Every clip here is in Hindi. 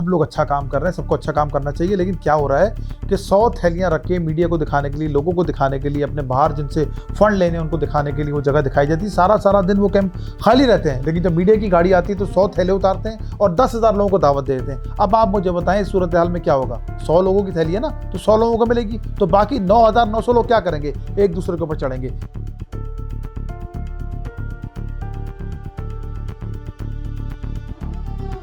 सब लोग अच्छा काम कर रहे हैं, सबको अच्छा काम करना चाहिए, लेकिन क्या हो रहा है कि 100 थैलियाँ रख के मीडिया को दिखाने के लिए, लोगों को दिखाने के लिए, अपने बाहर जिनसे फंड लेने उनको दिखाने के लिए वो जगह दिखाई जाती है। सारा दिन वो कैंप खाली रहते हैं, लेकिन जब मीडिया की गाड़ी आती है तो 100 थैले उतारते हैं और 10,000 लोगों को दावत दे देते हैं। अब आप मुझे बताएं इस सूरत हाल में क्या होगा? 100 लोगों की थैली है ना, तो 100 लोगों को मिलेगी, तो बाकी 9,900 लोग क्या करेंगे? एक दूसरे के ऊपर चढ़ेंगे।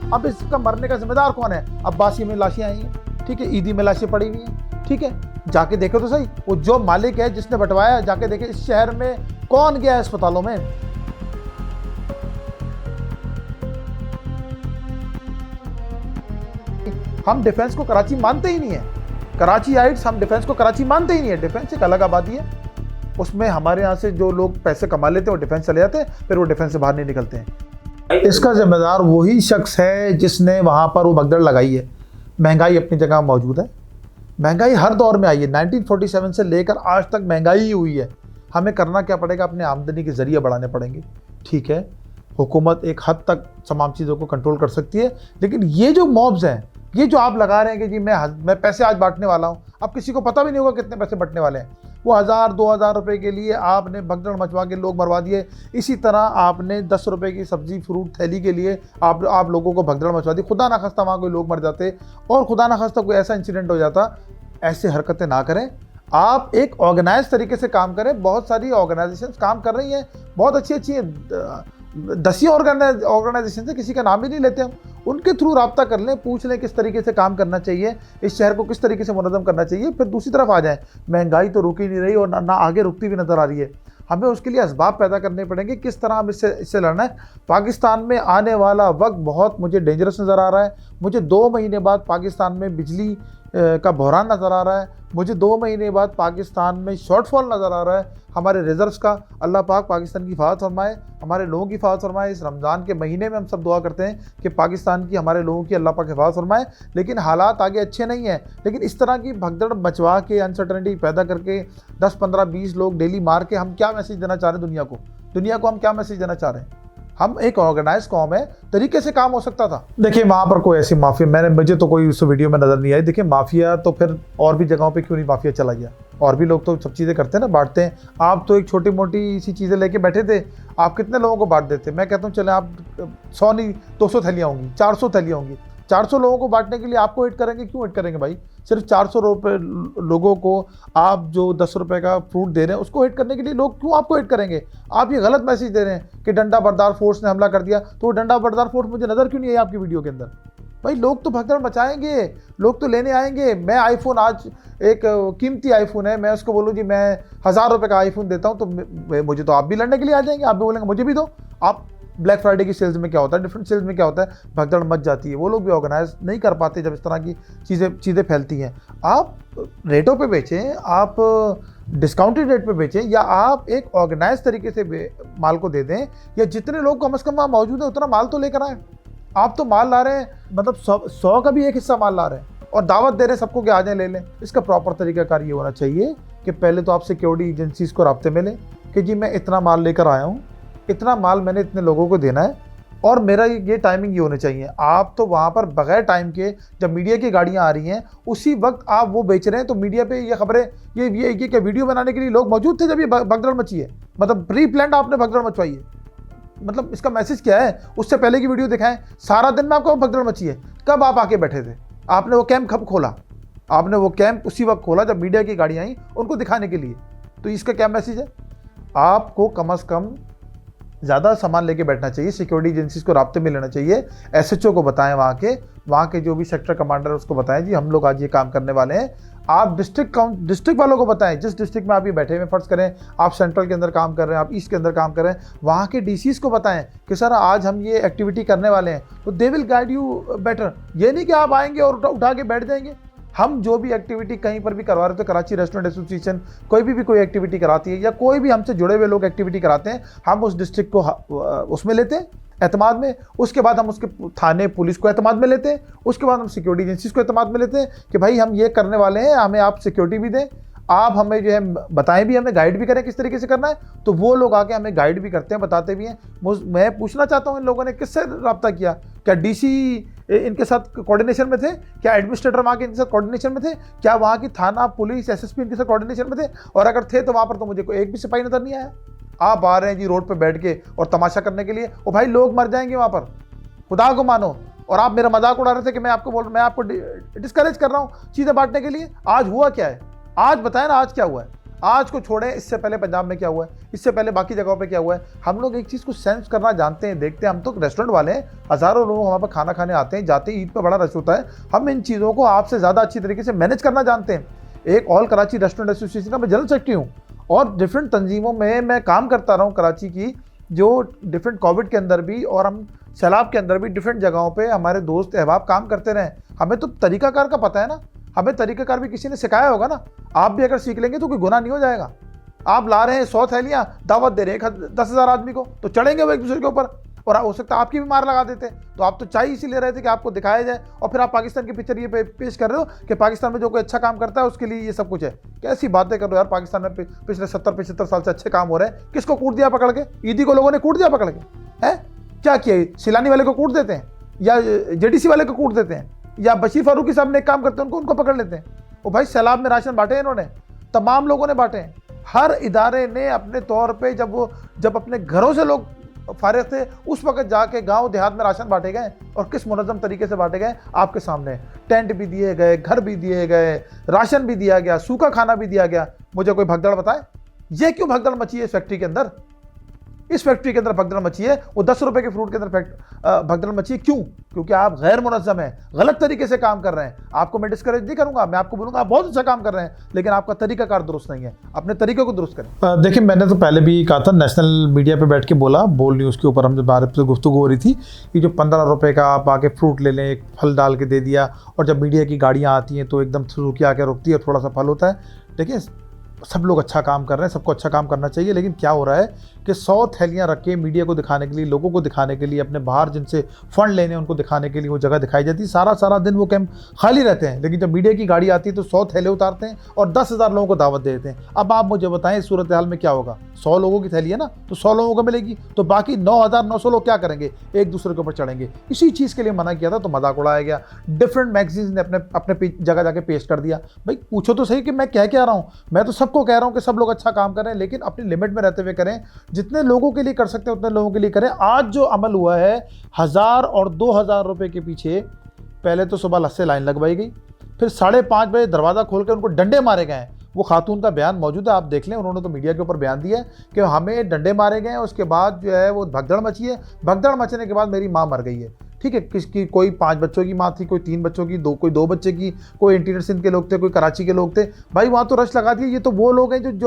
अब इसका मरने का जिम्मेदार कौन है? अब्बासी में लाशें आई हैं, ठीक है, ईदी में लाशें पड़ी हुई हैं, ठीक है, जाके देखो तो सही, वो जो मालिक है जिसने बंटवाया, जाके देखे इस शहर में कौन गया है अस्पतालों में। हम डिफेंस को कराची मानते ही नहीं है, कराची आइट्स, हम डिफेंस को कराची मानते ही नहीं है। डिफेंस एक अलग आबादी है, उसमें हमारे यहाँ से जो लोग पैसे कमा लेते हैं वो डिफेंस चले जाते हैं, फिर वो डिफेंस से बाहर नहीं निकलते हैं। इसका जिम्मेदार वही शख्स है जिसने वहाँ पर वो भगदड़ लगाई है। महंगाई अपनी जगह मौजूद है, महंगाई हर दौर में आई है, 1947 से लेकर आज तक महंगाई ही हुई है। हमें करना क्या पड़ेगा? अपने आमदनी के जरिए बढ़ाने पड़ेंगे, ठीक है। हुकूमत एक हद तक तमाम चीज़ों को कंट्रोल कर सकती है, लेकिन ये जो मॉब्स हैं, ये जो आप लगा रहे हैं कि जी मैं पैसे आज बांटने वाला हूँ, अब किसी को पता भी नहीं होगा कितने पैसे बंटने वाले हैं। वो 1,000-2,000 रुपये के लिए आपने भगदड़ मचवा के लोग मरवा दिए। इसी तरह आपने 10 रुपये की सब्जी फ्रूट थैली के लिए आप लोगों को भगदड़ मचवा दी। खुदा ना खास्ता वहाँ कोई लोग मर जाते और खुदा ना खास्ता कोई ऐसा इंसिडेंट हो जाता। ऐसे हरकतें ना करें, आप एक ऑर्गेनाइज तरीके से काम करें। बहुत सारी ऑर्गेनाइजेशंस काम कर रही हैं, बहुत अच्छी है, 10 ऑर्गेनाइजेशन से, किसी का नाम ही नहीं लेते हम, उनके थ्रू रब्ता कर लें, पूछ लें किस तरीके से काम करना चाहिए, इस शहर को किस तरीके से मुनज़्ज़म करना चाहिए। फिर दूसरी तरफ आ जाएं, महंगाई तो रुक ही नहीं रही और ना आगे रुकती हुई नज़र आ रही है। हमें उसके लिए असबाब पैदा करने पड़ेंगे, किस तरह हम इससे लड़ना है। पाकिस्तान में आने वाला वक्त बहुत मुझे डेंजरस नज़र आ रहा है। मुझे 2 महीने बाद पाकिस्तान में बिजली का बहरान नज़र आ रहा है। मुझे 2 महीने बाद पाकिस्तान में शॉर्टफॉल नज़र आ रहा है हमारे रिजर्व्स का। अल्लाह पाक पाकिस्तान की हिफाज़त फरमाए, हमारे लोगों की हिफाज़त फरमाए। इस रमज़ान के महीने में हम सब दुआ करते हैं कि पाकिस्तान की, हमारे लोगों की अल्लाह पाक हिफाज़त फरमाए। लेकिन हालात आगे अच्छे नहीं हैं। लेकिन इस तरह की भगदड़ मचवा के, अनसर्टनिटी पैदा करके 10, 15, 20 लोग डेली मार के हम क्या मैसेज देना चाह रहे हैं दुनिया को हम क्या मैसेज देना चाह रहे हैं? हम एक ऑर्गेनाइज कौम है, तरीके से काम हो सकता था। देखिए वहाँ पर कोई ऐसी माफिया मुझे तो कोई उस वीडियो में नज़र नहीं आई। देखिए माफिया तो फिर और भी जगहों पे क्यों नहीं माफिया चला गया? और भी लोग तो सब चीज़ें करते हैं ना, बांटते हैं। आप तो एक छोटी मोटी सी चीज़ें लेके बैठे थे, आप कितने लोगों को बांट देते? मैं कहता हूँ चले आप 100 नहीं 200 थैलियाँ होंगी, 400 थैलियाँ होंगी। 400 लोगों को बांटने के लिए आपको हिट करेंगे? क्यों हिट करेंगे भाई? सिर्फ 400 रुपये लोगों को आप जो 10 रुपये का फ्रूट दे रहे हैं उसको हिट करने के लिए लोग क्यों आपको हिट करेंगे? आप ये गलत मैसेज दे रहे हैं कि डंडा बरदार फोर्स ने हमला कर दिया, तो वो डंडा बरदार फोर्स मुझे नज़र क्यों नहीं है आपकी वीडियो के अंदर? भाई लोग तो भगदड़ मचाएंगे, लोग तो लेने आएंगे। मैं आईफोन, आज एक कीमती आईफोन है, मैं उसको बोलूँ जी मैं 1,000 रुपये का आईफोन देता हूँ, तो मुझे तो आप भी लड़ने के लिए आ जाएंगे, आप भी बोलेंगे मुझे भी दो। आप ब्लैक फ्राइडे की सेल्स में क्या होता है, डिफरेंट सेल्स में क्या होता है, भगदड़ मच जाती है। वो लोग भी ऑर्गेनाइज नहीं कर पाते जब इस तरह की चीज़ें फैलती हैं। आप रेटों पे बेचें, आप डिस्काउंटेड रेट पे बेचें, या आप एक ऑर्गेनाइज तरीके से माल को दे दें, या जितने लोग कम से कम वहाँ मौजूद है उतना माल तो लेकर आए। आप तो माल ला रहे हैं, मतलब 100 का भी एक हिस्सा माल ला रहे हैं और दावत दे रहे हैं सबको कि आ जाए ले लें। इसका प्रॉपर तरीकाकार ये होना चाहिए कि पहले तो आप सिक्योरिटी एजेंसीज़ को राब्ते में लें कि जी मैं इतना माल लेकर आया हूँ, इतना माल मैंने इतने लोगों को देना है और मेरा ये टाइमिंग ये होने चाहिए। आप तो वहाँ पर बगैर टाइम के, जब मीडिया की गाड़ियाँ आ रही हैं उसी वक्त आप वो बेच रहे हैं। तो मीडिया पे ये खबरें, ये क्या वीडियो बनाने के लिए लोग मौजूद थे जब ये भगदड़ मची है? मतलब प्री प्लान्ड आपने भगदड़ मचवाई है। मतलब इसका मैसेज क्या है? उससे पहले की वीडियो दिखाएं, सारा दिन में आपको भगदड़ मची है। कब आप आके बैठे थे? आपने वो कैंप कब खोला? आपने वो कैंप उसी वक्त खोला जब मीडिया की गाड़ियाँ आई उनको दिखाने के लिए। तो इसका क्या मैसेज है? आपको कम से कम ज़्यादा सामान लेके बैठना चाहिए, सिक्योरिटी एजेंसीज को राब्ते में लेना चाहिए, एसएचओ को बताएं, वहाँ के जो भी सेक्टर कमांडर उसको बताएं जी हम लोग आज ये काम करने वाले हैं। आप डिस्ट्रिक्ट वालों को बताएं, जिस डिस्ट्रिक्ट में आप ये बैठे हुए, फर्ज करें आप सेंट्रल के अंदर काम कर रहे हैं, आप ईस्ट के अंदर काम कर रहे हैं, वहाँ के डीसीज को बताएं कि सर आज हम ये एक्टिविटी करने वाले हैं, तो they will guide you better. ये नहीं कि आप आएंगे और उठा के बैठ जाएंगे। हम जो भी एक्टिविटी कहीं पर भी करवा रहे थे, कराची रेस्टोरेंट एसोसिएशन कोई एक्टिविटी कराती है या कोई भी हमसे जुड़े हुए लोग एक्टिविटी कराते हैं, हम उस डिस्ट्रिक्ट को उसमें लेते हैं एतमाद में, उसके बाद हम उसके थाने पुलिस को एतमाद में लेते हैं, उसके बाद हम सिक्योरिटी एजेंसीज को एतमाद में लेते हैं कि भाई हम ये करने वाले हैं, हमें आप सिक्योरिटी भी दें, आप हमें जो है बताएं भी, हमें गाइड भी करें किस तरीके से करना है। तो वो लोग आके हमें गाइड भी करते हैं, बताते भी हैं। मैं पूछना चाहता हूँ इन लोगों ने किससे रब्ता किया? क्या डीसी इनके साथ कोऑर्डिनेशन में थे? क्या एडमिनिस्ट्रेटर वहाँ के इनके साथ कोऑर्डिनेशन में थे? क्या वहाँ की थाना पुलिस एसएसपी इनके साथ कोऑर्डिनेशन में थे? और अगर थे तो वहाँ पर तो मुझे कोई एक भी सिपाही नजर नहीं आया। आप आ रहे हैं जी रोड पे बैठ के और तमाशा करने के लिए। ओ भाई, लोग मर जाएंगे वहाँ पर, खुदा को मानो। और आप मेरा मजाक उड़ा रहे थे कि मैं आपको डिस्करेज कर रहा हूँ चीज़ें बांटने के लिए। आज हुआ क्या है? आज बताएं ना, आज क्या हुआ है? आज को छोड़ें, इससे पहले पंजाब में क्या हुआ है, इससे पहले बाकी जगहों पे क्या हुआ है। हम लोग एक चीज़ को सेंस करना जानते हैं, देखते हैं। हम तो रेस्टोरेंट वाले हैं, हज़ारों लोग वहाँ पर खाना खाने आते हैं, जाते हैं, ईद पे बड़ा रश होता है। हम इन चीज़ों को आपसे ज़्यादा अच्छी तरीके से मैनेज करना जानते हैं। एक ऑल कराची रेस्टोरेंट एसोसिएशन का मैं जनरल सेक्रेटरी हूँ और डिफरेंट तंजीमों में मैं काम करता रहा हूँ कराची की, जो डिफरेंट कोविड के अंदर भी और हम सैलाब के अंदर भी डिफरेंट जगहों पे हमारे दोस्त अहबाब काम करते रहे। हमें तो तरीकाकार का पता है ना, हमें तरीकाकार भी किसी ने सिखाया होगा ना। आप भी अगर सीख लेंगे तो कोई गुनाह नहीं हो जाएगा। आप ला रहे हैं 100 थैलियाँ, दावत दे रहे हैं 10,000 आदमी को, तो चढ़ेंगे वो एक दूसरे के ऊपर और हो सकता है आपकी भी मार लगा देते। तो आप तो चाय इसी ले रहे थे कि आपको दिखाया जाए, और फिर आप पाकिस्तान की पिक्चर ये पेश कर रहे हो कि पाकिस्तान में जो कोई अच्छा काम करता है उसके लिए ये सब कुछ है। कैसी बातें कर रहे हो यार? पाकिस्तान में पिछले 70-75 साल से अच्छे काम हो रहे हैं। किसको कूट दिया पकड़ के? ईदी को लोगों ने कूट दिया पकड़ के, है क्या किया? सिलानी वाले को कूट देते हैं, या जेडीसी वाले को कूट देते हैं, या बशीर फारूकी साहब ने काम करते हैं उनको पकड़ लेते हैं। वो भाई सैलाब में राशन बांटे इन्होंने, तमाम लोगों ने बांटे हैं। हर इदारे ने अपने तौर पे जब अपने घरों से लोग फारिग थे उस वक्त जाके गांव देहात में राशन बांटे गए, और किस मुनज़्ज़म तरीके से बांटे गए आपके सामने। टेंट भी दिए गए, घर भी दिए गए, राशन भी दिया गया, सूखा खाना भी दिया गया। मुझे कोई भगदड़ बताए ये क्यों भगदड़ मची है इस फैक्ट्री के अंदर? इस फैक्ट्री के अंदर भगदड़ मची है, वो 10 रुपए के फ्रूट के अंदर भगदड़ मची है। क्यों? क्योंकि आप गैर मुनज़्ज़म हैं, गलत तरीके से काम कर रहे हैं। आपको मैं डिस्करेज नहीं करूंगा, मैं आपको बोलूंगा आप बहुत अच्छा काम कर रहे हैं, लेकिन आपका तरीकाकार दुरुस्त नहीं है। अपने तरीके को दुरुस्त करें। देखिए, मैंने तो पहले भी कहा था, नेशनल मीडिया पे बैठ के बोला, बोल न्यूज़ के ऊपर हम जब बारे से गुफ्तगू हो रही थी कि जो 15 रुपए का आप आके फ्रूट ले लें, एक फल डाल के दे दिया, और जब मीडिया की गाड़ियाँ आती हैं तो एकदम सुजुकी आके रुकती है, थोड़ा सा फल होता है। देखिए, सब लोग अच्छा काम कर रहे हैं, सबको अच्छा काम करना चाहिए, लेकिन क्या हो रहा है कि 100 थैलियाँ रख के मीडिया को दिखाने के लिए, लोगों को दिखाने के लिए, अपने बाहर जिनसे फंड लेने उनको दिखाने के लिए वो जगह दिखाई जाती है। सारा दिन वो कैंप खाली रहते हैं, लेकिन जब मीडिया की गाड़ी आती है तो 100 थैले उतारते हैं और 10,000 लोगों को दावत दे देते हैं। अब आप मुझे बताएं इस सूरत हाल में क्या होगा? 100 लोगों की थैली है ना, तो 100 लोगों को मिलेगी, तो बाकी 9,900 लोग क्या करेंगे? एक दूसरे के ऊपर चढ़ेंगे। इसी चीज़ के लिए मना किया था तो मजाक उड़ाया गया। डिफरेंट मैगजीन्स ने अपने जगह जाके पेश कर दिया। भाई पूछो तो सही कि मैं क्या कह रहा हूँ? मैं तो सबको कह रहा हूँ कि सब लोग अच्छा काम करें, लेकिन अपनी लिमिट में रहते हुए करें। जितने लोगों के लिए कर सकते हैं उतने लोगों के लिए करें। आज जो अमल हुआ है 1,000 और 2,000 रुपए के पीछे, पहले तो सुबह लस्से लाइन लगवाई गई, फिर 5:30 बजे दरवाज़ा खोल के उनको डंडे मारे गए। वो खातून का बयान मौजूद है, आप देख लें। उन्होंने तो मीडिया के ऊपर बयान दिया है कि हमें डंडे मारे गए हैं। उसके बाद जो है वो भगदड़ मची है। भगदड़ मचने के बाद मेरी माँ मर गई है। ठीक है, किसकी? कोई 5 बच्चों की माँ थी, कोई 3 बच्चों की, कोई 2 बच्चे की, कोई इंटीरियर सिंध के लोग थे, कोई कराची के लोग थे। भाई वहाँ तो रश लगा दिए। ये तो वो लोग हैं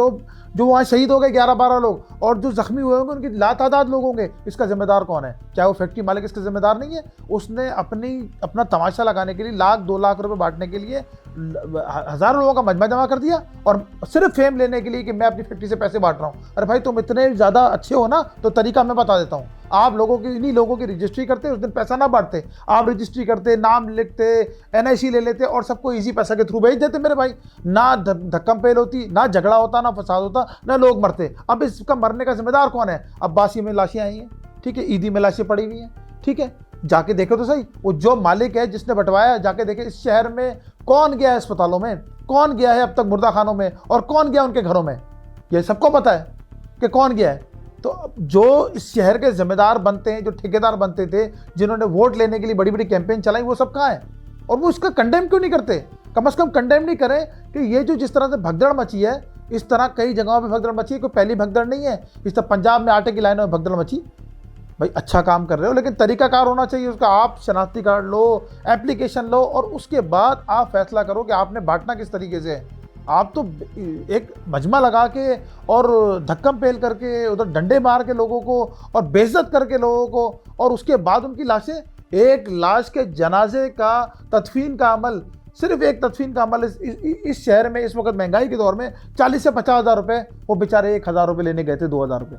जो वहाँ शहीद हो गए, 11-12 लोग, और जो जख्मी हुए होंगे उनकी लातादाद लोग होंगे। इसका जिम्मेदार कौन है? क्या वो फैक्ट्री मालिक इसका जिम्मेदार नहीं है? उसने अपना तमाशा लगाने के लिए 1,00,000-2 लाख रुपए बांटने के लिए हज़ारों लोगों का मजमा जमा कर दिया, और सिर्फ फेम लेने के लिए कि मैं अपनी फैक्ट्री से पैसे बांट रहा हूँ। अरे भाई, तुम इतने ज़्यादा अच्छे हो ना, तो तरीका मैं बता देता हूँ। आप इन्हीं लोगों की रजिस्ट्री करते, उस दिन पैसा ना बांटते, आप रजिस्ट्री करते, नाम लिखते, NIC ले लेते और सबको इजी पैसा के थ्रू भेज देते मेरे भाई। ना धक्कम पेल होती, ना झगड़ा होता, ना फसाद होता, ना लोग मरते। अब इसका मरने का जिम्मेदार कौन है? अब्बासी में लाशें आई हैं, ठीक है, ईदी में लाशें पड़ी हुई हैं, ठीक है, जाके देखो तो सही। वो जो मालिक है जिसने बंटवाया, जाके देखे इस शहर में कौन गया है अस्पतालों में, कौन गया है अब तक मुर्दा खानों में, और कौन गया उनके घरों में। ये सबको पता है कि कौन गया है। तो जो इस शहर के जिम्मेदार बनते हैं, जो ठेकेदार बनते थे, जिन्होंने वोट लेने के लिए बड़ी बड़ी कैंपेन चलाई, वो सब कहाँ है? और वो इसका कंडेम क्यों नहीं करते? कम से कम कंडेम नहीं करें कि ये जो जिस तरह से भगदड़ मची है, इस तरह कई जगहों पे भगदड़ मची है। कोई पहली भगदड़ नहीं है। इस तरह पंजाब में आटे की लाइनों में भगदड़ मची। भाई अच्छा काम कर रहे हो, लेकिन तरीकाकार होना चाहिए उसका। आप शनाख्ती कार्ड लो, एप्लीकेशन लो, और उसके बाद आप फैसला करो कि आपने बांटना किस तरीके से है। आप तो एक मजमा लगा के और धक्कम पेल करके, उधर डंडे मार के लोगों को और बेइज्जत करके लोगों को, और उसके बाद उनकी लाशें, एक लाश के जनाजे का तदफीन का अमल, सिर्फ एक तदफीन का अमल इस शहर में इस वक्त महंगाई के दौर में 40 से 50 हज़ार रुपये, वो बेचारे 1,000 रुपये लेने गए थे, 2,000 रुपये।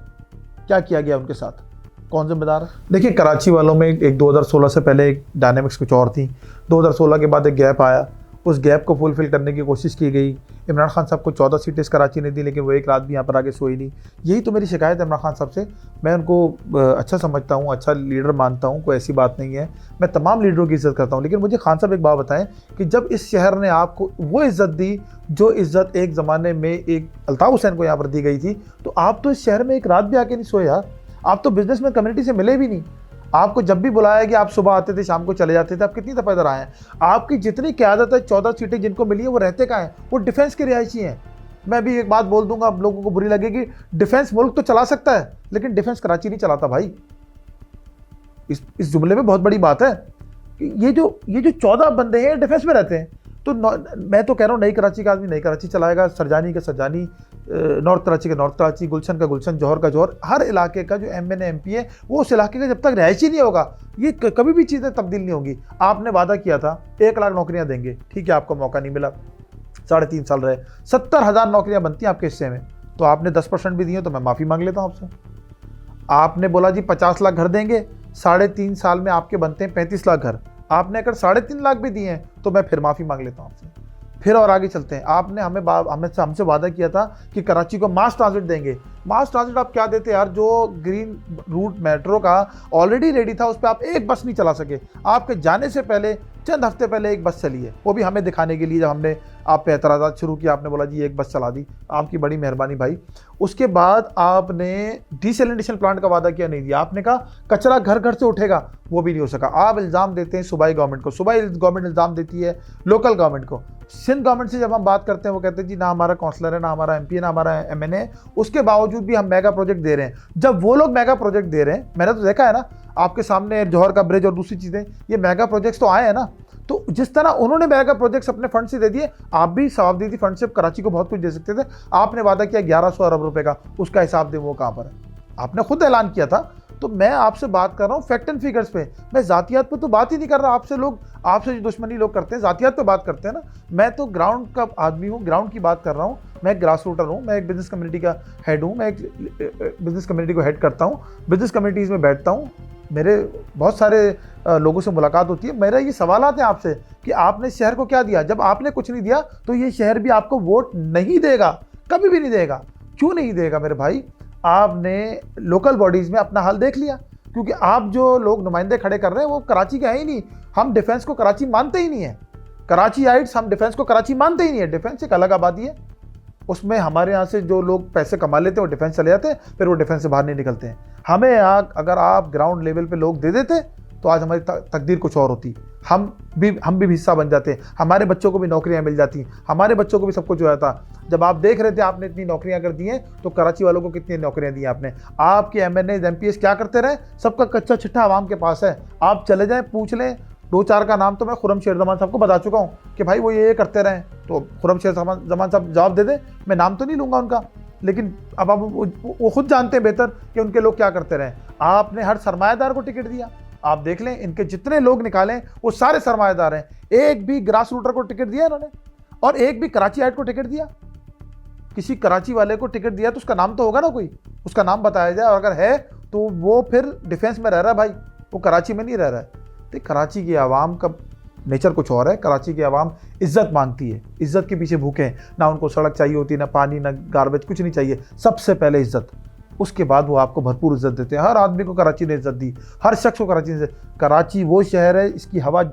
क्या किया गया उनके साथ? कौन जिम्मेदार है? देखिए, कराची वालों में एक 2016 से पहले एक डायनेमिक्स कुछ और थी। 2016 के बाद एक गैप आया, उस गैप को फुलफिल करने की कोशिश की गई। इमरान खान साहब को 14 सीटें इस कराची ने दी, लेकिन वो एक रात भी यहाँ पर आके सोई नहीं। यही तो मेरी शिकायत है इमरान खान साहब से। मैं उनको अच्छा समझता हूँ, अच्छा लीडर मानता हूँ, कोई ऐसी बात नहीं है, मैं तमाम लीडरों की इज़्ज़त करता हूँ। लेकिन मुझे खान साहब एक बात बताएं कि जब इस शहर ने आपको वो इज़्ज़त दी जो इज़्ज़त एक ज़माने में एक अल्ताफ़ हुसैन को यहाँ पर दी गई थी, तो आप तो इस शहर में एक रात भी आके नहीं सोए यार। आप तो बिजनेसमैन कम्युनिटी से मिले भी नहीं। आपको जब भी बुलाया कि आप सुबह आते थे, शाम को चले जाते थे, आप कितनी दफ़ा इधर आए हैं? आपकी जितनी क़यादत है, 14 सीटें जिनको मिली है, वो रहते कहाँ हैं? वो डिफेंस के रिहायशी हैं। मैं भी एक बात बोल दूंगा, आप लोगों को बुरी लगेगी, डिफेंस मुल्क तो चला सकता है, लेकिन डिफेंस कराची नहीं चलाता भाई। इस जुमले में बहुत बड़ी बात है कि ये जो 14 बंदे हैं डिफेंस में रहते हैं। तो मैं तो कह रहा हूँ नई कराची का आदमी नई कराची चलाएगा, सरजानी का सरजानी, नॉर्थ कराची का नॉर्थ कराची, गुलशन का गुलशन, जौहर का जौहर। हर इलाके का जो MN MP है वो उस इलाके का जब तक रहायशी नहीं होगा, ये कभी भी चीज़ें तब्दील नहीं होंगी। आपने वादा किया था 1 लाख नौकरियां देंगे, ठीक है, आपको मौका नहीं मिला, 3.5 साल रहे, 70,000 नौकरियां बनती हैं आपके हिस्से में, तो आपने 10% भी दिए, तो मैं माफ़ी मांग लेता हूँ आपसे। आपने बोला जी 50 लाख घर देंगे, 3.5 साल में आपके बनते हैं 35 लाख घर, आपने अगर 3.5 लाख भी दिए हैं तो मैं फिर माफ़ी मांग लेता हूँ आपसे। फिर और आगे चलते हैं। आपने हमसे वादा किया था कि कराची को मास ट्रांजिट देंगे। मास ट्रांजिट आप क्या देते यार? जो ग्रीन रूट मेट्रो का ऑलरेडी रेडी था, उस पर आप एक बस नहीं चला सके। आपके जाने से पहले चंद हफ्ते पहले एक बस चली है, वो भी हमें दिखाने के लिए। जब हमने आप पे एतराज़ात शुरू किया, आपने बोला जी एक बस चला दी, आपकी बड़ी मेहरबानी भाई। उसके बाद आपने डिसैलिनेशन प्लांट का वादा किया, नहीं दिया। आपने कहा कचरा घर घर से उठेगा, वो भी नहीं हो सका। आप इल्ज़ाम देते हैं सूबाई गवर्नमेंट को, सूबाई गवर्नमेंट इल्ज़ाम देती है लोकल गवर्नमेंट को। सिंध गवर्नमेंट से जब हम बात करते हैं, वो कहते हैं जी ना हमारा काउंसलर है, ना हमारा MP है, ना हमारा MN है, उसके बावजूद भी हम मेगा प्रोजेक्ट दे रहे हैं। जब वो लोग मेगा प्रोजेक्ट दे रहे हैं, मैंने तो देखा है ना आपके सामने, जौहर का ब्रिज और दूसरी चीज़ें, ये मेगा प्रोजेक्ट्स तो आए हैं ना। तो जिस तरह उन्होंने मेगा प्रोजेक्ट्स अपने फंड से दे दिए, आप भी सवाबदीदी फंड से कराची को बहुत कुछ दे सकते थे। आपने वादा किया 1100 अरब रुपए का, उसका हिसाब दें वो कहाँ पर है? आपने खुद ऐलान किया था। तो मैं आपसे बात कर रहा हूँ फैक्ट एंड फिगर्स पे, मैं जातियात पे तो बात ही नहीं कर रहा। आपसे जो दुश्मनी लोग करते हैं, जातियात पे बात करते हैं ना। मैं तो ग्राउंड का आदमी हूँ, ग्राउंड की बात कर रहा हूँ। मैं एक ग्रास रूटर हूँ, मैं एक बिजनेस कम्युनिटी का हेड हूँ, मैं एक बिजनेस कम्युनिटी को हेड करता हूँ, बिजनेस कम्युनिटीज़ में बैठता हूँ, मेरे बहुत सारे लोगों से मुलाकात होती है। मेरा ये सवालात है आपसे कि आपने शहर को क्या दिया? जब आपने कुछ नहीं दिया तो ये शहर भी आपको वोट नहीं देगा, कभी भी नहीं देगा। क्यों नहीं देगा मेरे भाई? आपने लोकल बॉडीज़ में अपना हाल देख लिया, क्योंकि आप जो लोग नुमाइंदे खड़े कर रहे हैं वो कराची के हैं ही नहीं। हम डिफेंस को कराची मानते ही नहीं है। कराची आइट्स हम डिफेंस को कराची मानते ही नहीं है। डिफेंस एक अलग आबादी है, उसमें हमारे यहाँ से जो लोग पैसे कमा लेते हैं वो डिफेंस चले जाते हैं, फिर वो डिफेंस से बाहर नहीं निकलते हैं। हमें यहाँ अगर आप ग्राउंड लेवल पे लोग दे देते तो आज हमारी तकदीर कुछ और होती। हम भी हिस्सा बन जाते, हमारे बच्चों को भी नौकरियाँ मिल जाती, हमारे बच्चों को भी सब कुछ हो जाता। जब आप देख रहे थे आपने इतनी नौकरियाँ कर दी हैं, तो कराची वालों को कितनी नौकरियाँ दी आपने? आपके MNAs MPs क्या करते रहे? सबका कच्चा चिट्ठा आवाम के पास है। आप चले जाएँ, पूछ लें। 2-4 का नाम तो मैं खुर्रम शेर जमान साहब को बता चुका हूँ कि भाई वो ये करते रहें, तो खुर्रम शेर जमान साहब जवाब दे दें। मैं नाम तो नहीं लूँगा उनका, लेकिन अब आप वो खुद जानते हैं बेहतर कि उनके लोग क्या करते रहे। आपने हर सरमायादार को टिकट दिया। आप देख लें, इनके जितने लोग निकालें वो सारे सरमायादार हैं। एक भी ग्रास रूटर को टिकट दिया इन्होंने, और एक भी कराची आइट को टिकट दिया? किसी कराची वाले को टिकट दिया तो उसका नाम तो होगा ना, कोई उसका नाम बताया जाए। और अगर है तो वो फिर डिफेंस में रह रहा है भाई, वो कराची में नहीं रह रहा है। तो कराची की आवाम का नेचर कुछ और है। कराची की आवाम इज्जत मांगती है, इज्जत के पीछे भूखे हैं। ना उनको सड़क चाहिए होती, ना पानी, ना गार्बेज, कुछ नहीं चाहिए। सबसे पहले इज्जत, उसके बाद वो आपको भरपूर इज्जत देते हैं। हर आदमी को कराची ने इज्जत दी, हर शख्स को कराची ने। कराची वो शहर है, इसकी हवा,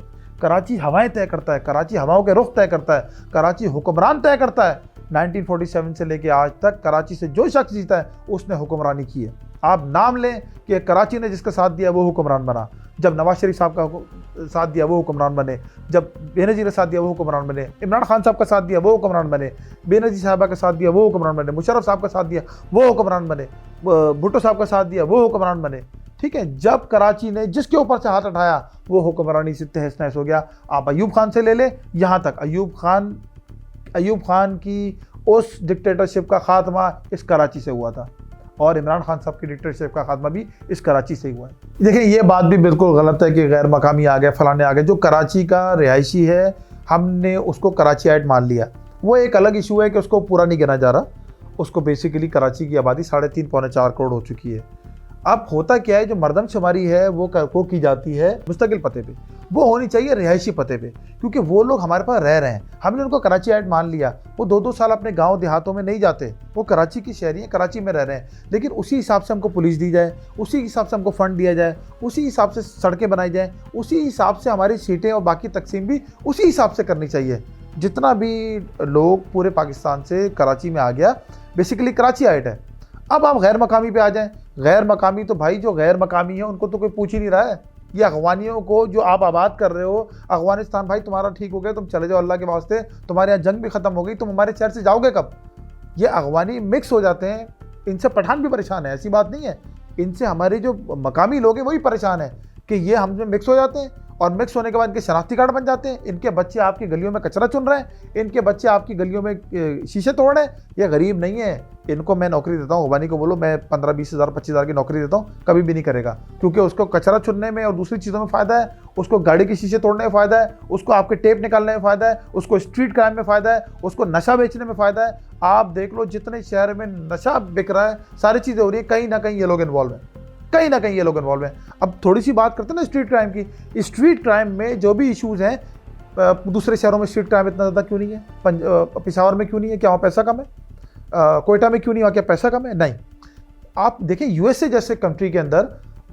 कराची हवाएं तय करता है, कराची हवाओं के रुख तय करता है, कराची हुक्मरान तय करता है। 1947 से लेके आज तक कराची से जो शख्स जीता है उसने हुक्मरानी की है। आप नाम लें कि कराची ने जिसका साथ दिया वो हुक्मरान बना। जब नवाज शरीफ साहब का साथ दिया वो हुक्मरान बने, जब बेनज़ीर ने साथ दिया वो हुक्मरान बने, इमरान खान साहब का साथ दिया वो हुक्मरान बने, बेनज़ीर साहबा का साथ दिया वो हुक्मरान बने, मुशर्रफ साहब का साथ दिया वो हुक्मरान बने, भुट्टो साहब का साथ दिया वो हुक्मरान बने। ठीक है, जब कराची ने जिसके ऊपर से हाथ उठाया वो हुक्मरानी से तहस नहस हो गया। आप अयूब खान से ले लें, यहाँ तक अयूब खान की उस डिक्टेटरशिप का खात्मा इस कराची से हुआ था, और इमरान खान साहब की डिक्टेटरशिप का खात्मा भी इस कराची से ही हुआ है। देखिए, ये बात भी बिल्कुल गलत है कि गैर मकामी आ गए, फलाने आ गए। जो कराची का रिहायशी है हमने उसको कराची आइट मान लिया। वो एक अलग इशू है कि उसको पूरा नहीं गिना जा रहा। उसको बेसिकली कराची की आबादी 3.5-4 करोड़ हो चुकी है। अब होता क्या है, जो मरदमशुमारी है वो की जाती है मुस्तकिल पते पे, वो होनी चाहिए रिहायशी पते पे, क्योंकि वो लोग हमारे पास रह रहे हैं, हमने उनको कराची ऐड मान लिया, वो 2-2 साल अपने गांव देहातों में नहीं जाते, वो कराची की शहरी हैं, कराची में रह रहे हैं, लेकिन उसी हिसाब से हमको पुलिस दी जाए, उसी हिसाब से हमको फंड दिया जाए, उसी हिसाब से सड़कें बनाई जाए, उसी हिसाब से हमारी सीटें और बाकी तकसीम भी उसी हिसाब से करनी चाहिए। जितना भी लोग पूरे पाकिस्तान से कराची में आ गया, बेसिकली कराची आइट है। अब आप गैर मकामी पे आ जाएं, गैर मकामी तो भाई जो गैर मकामी है उनको तो कोई पूछ ही नहीं रहा है। ये अगवानियों को जो आप आबाद कर रहे हो, अफगानिस्तान भाई तुम्हारा ठीक हो गया, तुम चले जाओ अल्लाह के वास्ते, तुम्हारे यहाँ जंग भी ख़त्म हो गई, तुम हमारे शहर से जाओगे कब? ये अगवानी मिक्स हो जाते हैं, इनसे पठान भी परेशान है, ऐसी बात नहीं है, इनसे हमारे जो मकामी लोग हैं वही परेशान है कि ये हमसे मिक्स हो जाते हैं, और मिक्स होने के बाद इनके शनाख्ती कार्ड बन जाते हैं, इनके बच्चे आपकी गलियों में कचरा चुन रहे हैं, इनके बच्चे आपकी गलियों में शीशे तोड़ रहे हैं। ये गरीब नहीं है, इनको मैं नौकरी देता हूँ, अबानी को बोलो मैं 15-20 हज़ार 25 हज़ार की नौकरी देता हूँ, कभी भी नहीं करेगा, क्योंकि उसको कचरा चुनने में और दूसरी चीज़ों में फ़ायदा है, उसको गाड़ी के शीशे तोड़ने में फ़ायदा है, उसको आपके टेप निकालने में फ़ायदा है, उसको स्ट्रीट क्राइम में फ़ायदा है, उसको नशा बेचने में फ़ायदा है। आप देख लो जितने शहर में नशा बिक रहा है, सारी चीज़ें हो रही है, कहीं ना कहीं ये लोग इन्वॉल्व हैं, कहीं ना कहीं ये लोग इन्वॉल्व हैं। अब थोड़ी सी बात करते हैं ना स्ट्रीट क्राइम की। स्ट्रीट क्राइम में जो भी इश्यूज़ हैं, दूसरे शहरों में स्ट्रीट क्राइम इतना ज़्यादा क्यों नहीं है? पिशावर में क्यों नहीं है? क्या वहाँ पैसा कम है? कोयटा में क्यों नहीं, वहाँ क्या पैसा कम है? नहीं। आप देखें यूएसए जैसे कंट्री के अंदर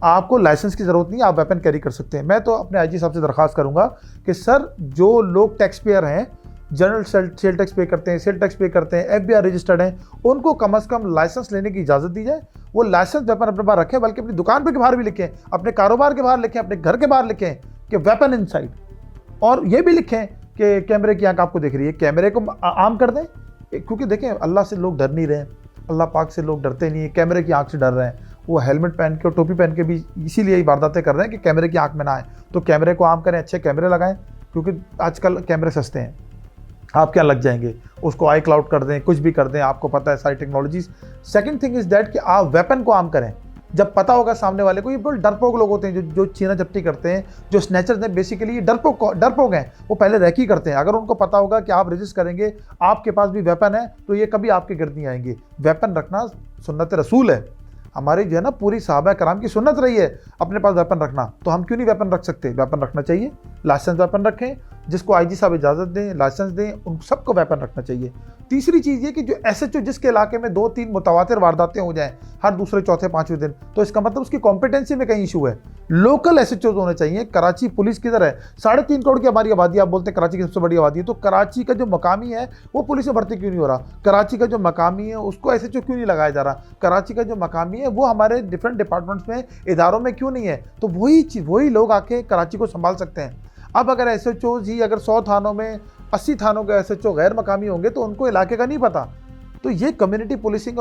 आपको लाइसेंस की ज़रूरत नहीं है, आप वेपन कैरी कर सकते हैं। मैं तो अपने आईजी साहब से दरख्वास्त करूँगा कि सर जो लोग टैक्स पेयर हैं, जनरल सेल टैक्स पे करते हैं, सेल टैक्स पे करते हैं, FBI रजिस्टर्ड हैं, उनको कम से कम लाइसेंस लेने की इजाज़त दी जाए। वो लाइसेंस वेपन अपने पास रखें, बल्कि अपनी दुकान पे के बाहर भी लिखें, अपने कारोबार के बाहर लिखें, अपने घर के बाहर लिखें कि वेपन इनसाइड, और ये भी लिखें कि कैमरे की आंख आपको दिख रही है, कैमरे को आम कर दें, क्योंकि देखें अल्लाह से लोग डर नहीं रहे, अल्लाह पाक से लोग डरते नहीं है, कैमरे की आंख से डर रहे हैं। वो हेलमेट पहन के और टोपी पहन के भी इसीलिए ही वारदातें कर रहे हैं कि कैमरे की आंख में ना आए। तो कैमरे को आम करें, अच्छे कैमरे लगाएं, क्योंकि आजकल कैमरे सस्ते हैं, आप क्या लग जाएंगे, उसको आई क्लाउड कर दें, कुछ भी कर दें, आपको पता है सारी technologies. Second thing is that कि आप वेपन को आम करें जब पता होगा सामने वाले को। ये बहुत डरपोक लोग होते हैं जो छीना झपटी करते हैं, जो स्नैचर्स हैं, बेसिकली ये डरपोक हैं, वो पहले रैकी करते हैं। अगर उनको पता होगा कि आप रजिस्ट करेंगे, आपके पास भी वेपन है, तो ये कभी आपके गिरद नहीं आएंगे। वेपन रखना सुन्नत रसूल है, हमारी जो है ना पूरी सहाबा कराम की सुन्नत रही है अपने पास वेपन रखना, तो हम क्यों नहीं वेपन रख सकते? वेपन रखना चाहिए, लाइसेंस वेपन रखें, जिसको आईजी साहब इजाज़त दें, लाइसेंस दें, उन सबको वेपन रखना चाहिए। तीसरी चीज़ ये कि जो SHO जिसके इलाके में 2-3 मुतवातिर वारदातें हो जाएं हर दूसरे चौथे पाँचवें दिन, तो इसका मतलब उसकी कॉम्पिटेंसी में कहीं इशू है। लोकल SHOs होने चाहिए। कराची पुलिस किधर है? 3.5 करोड़ की हमारी आबादी, आप बोलते हैं कराची की सबसे बड़ी आबादी है, तो कराची का जो मकामी है वो पुलिस में भर्ती क्यों नहीं हो रहा? कराची का जो मकामी है उसको SHO क्यों नहीं लगाया जा रहा? कराची का जो मकामी है वो हमारे डिफरेंट डिपार्टमेंट्स में, इदारों में क्यों नहीं है? तो वही लोग आके कराची को संभाल सकते हैं। अब अगर SHOs ही अगर 100 थानों में 80 थानों के SHO गैर मकामी होंगे तो उनको इलाके का नहीं पता। तो ये कम्युनिटी पुलिसिंग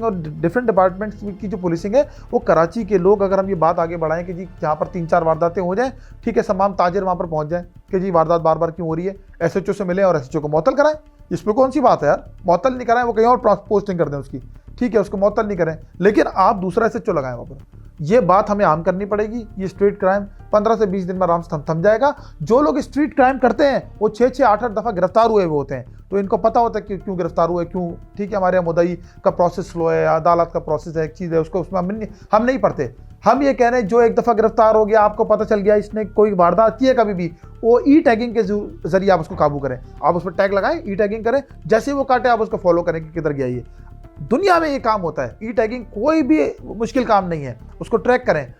और डिफरेंट डिपार्टमेंट्स की जो पुलिसिंग है वो कराची के लोग, अगर हम ये बात आगे बढ़ाएं कि जी जहाँ पर 3-4 वारदातें हो जाएं, ठीक है, तमाम ताजिर वहाँ पर पहुँच जाएं कि जी वारदात बार बार क्यों हो रही है, SHO से मिले और SHO को मुअत्तल कराएं। इसमें कौन सी बात है यार, मुअत्तल नहीं कराएं, वो कहीं और पोस्टिंग कर दें उसकी, ठीक है, उसको मुअत्तल नहीं करें, लेकिन आप दूसरा SHO लगाएं वहाँ पर। ये बात हमें आम करनी पड़ेगी। ये स्ट्रीट क्राइम 15 से 20 दिन में आराम से थम जाएगा। जो लोग स्ट्रीट क्राइम करते हैं वो 6-6, 8-8 दफ़ा गिरफ्तार हुए होते हैं, तो इनको पता होता है कि क्यों गिरफ्तार हुए, क्यों, ठीक है। हमारे यहाँ मुद्दई का प्रोसेस स्लो है, अदालत का प्रोसेस है, एक चीज़ है, उसको उसमें हम नहीं पढ़ते। हम ये कह रहे हैं जो एक दफ़ा गिरफ्तार हो गया, आपको पता चल गया इसने कोई वारदात की है कभी भी, वो ई-टैगिंग के जरिए आप उसको काबू करें। आप उस पर टैग लगाएं, ई-टैगिंग करें, जैसे वो काटे आप उसको फॉलो करें कि किधर गया ये। दुनिया में ये काम होता है, ई-टैगिंग कोई भी मुश्किल काम नहीं है, उसको ट्रैक करें।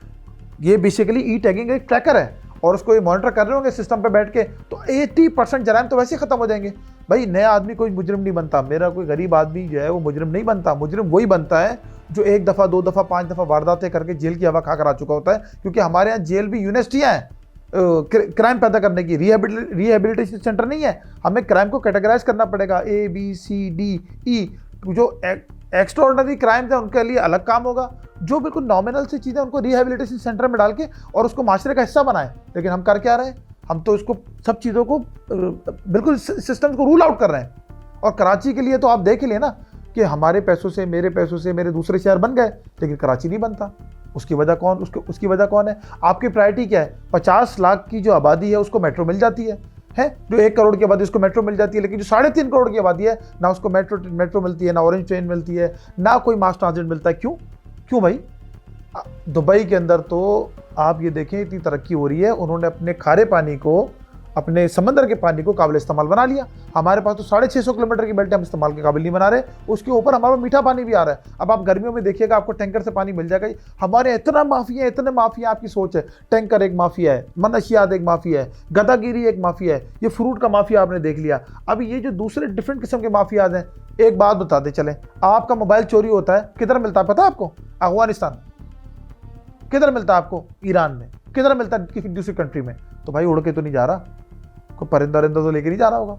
ये बेसिकली ई-टैगिंग एक ट्रैकर है और उसको ये मॉनिटर कर रहे होंगे सिस्टम पे बैठ के, तो 80% जराइम तो वैसे ही खत्म हो जाएंगे। भाई नया आदमी कोई मुजरिम नहीं बनता, मेरा कोई गरीब आदमी जो है वो मुजरिम नहीं बनता। मुजरिम वही बनता है जो 1 दफ़ा 2 दफ़ा 5 दफ़ा वारदातें करके जेल की हवा खा कर आ चुका होता है, क्योंकि हमारे यहाँ जेल भी यूनिवर्सिटियाँ हैं क्राइम पैदा करने की, रिहेबिलिटेशन सेंटर नहीं है। हमें क्राइम को कैटेगराइज करना पड़ेगा, ABCDE। जो एक्स्ट्राऑर्डिनरी क्राइम्स है उनके लिए अलग काम होगा, जो बिल्कुल नॉमिनल सी चीज़ें उनको रिहेबिलिटेशन सेंटर में डाल के और उसको माशरे का हिस्सा बनाएं। लेकिन हम कर क्या रहे हैं? हम तो इसको सब चीज़ों को बिल्कुल सिस्टम को रूल आउट कर रहे हैं। और कराची के लिए तो आप देख ही लेना कि हमारे पैसों से, मेरे पैसों से मेरे दूसरे शहर बन गए, लेकिन कराची नहीं बनता। उसकी वजह कौन है? आपकी प्रायोरिटी क्या है? 50 लाख की जो आबादी है उसको मेट्रो मिल जाती है जो 1 करोड़ की आबादी उसको मेट्रो मिल जाती है, लेकिन जो 3.5 करोड़ की आबादी है ना उसको मेट्रो मिलती है, ना ऑरेंज ट्रेन मिलती है, ना कोई मास ट्रांजिट मिलता है। क्यों भाई? दुबई के अंदर तो आप ये देखें इतनी तरक्की हो रही है, उन्होंने अपने खारे पानी को, अपने समंदर के पानी को काबिल इस्तेमाल बना लिया। हमारे पास तो 650 किलोमीटर की बेल्ट हम इस्तेमाल के काबिल नहीं बना रहे, उसके ऊपर हमारा मीठा पानी भी आ रहा है। अब आप गर्मियों में देखिएगा आपको टैंकर से पानी मिल जाएगा। हमारे इतना माफिया, इतने माफिया, आपकी सोच है। टैंकर एक माफिया है, मनशियात एक माफिया है, गदागिरी एक माफिया है, ये फ्रूट का माफिया आपने देख लिया। अभी ये जो दूसरे डिफरेंट किस्म के माफियाज हैं, एक बात बताते चले, आपका मोबाइल चोरी होता है किधर मिलता है पता है आपको? अफगानिस्तान। किधर मिलता है आपको? ईरान में। किधर मिलता है? किसी दूसरी कंट्री में। तो भाई उड़ के तो नहीं जा रहा, कोई परिंदा तो लेके नहीं जा रहा होगा।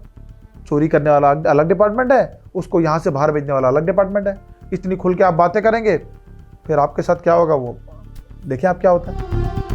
चोरी करने वाला अलग डिपार्टमेंट है, उसको यहाँ से बाहर भेजने वाला अलग डिपार्टमेंट है। इतनी खुल के आप बातें करेंगे, फिर आपके साथ क्या होगा वो देखें आप क्या होता है।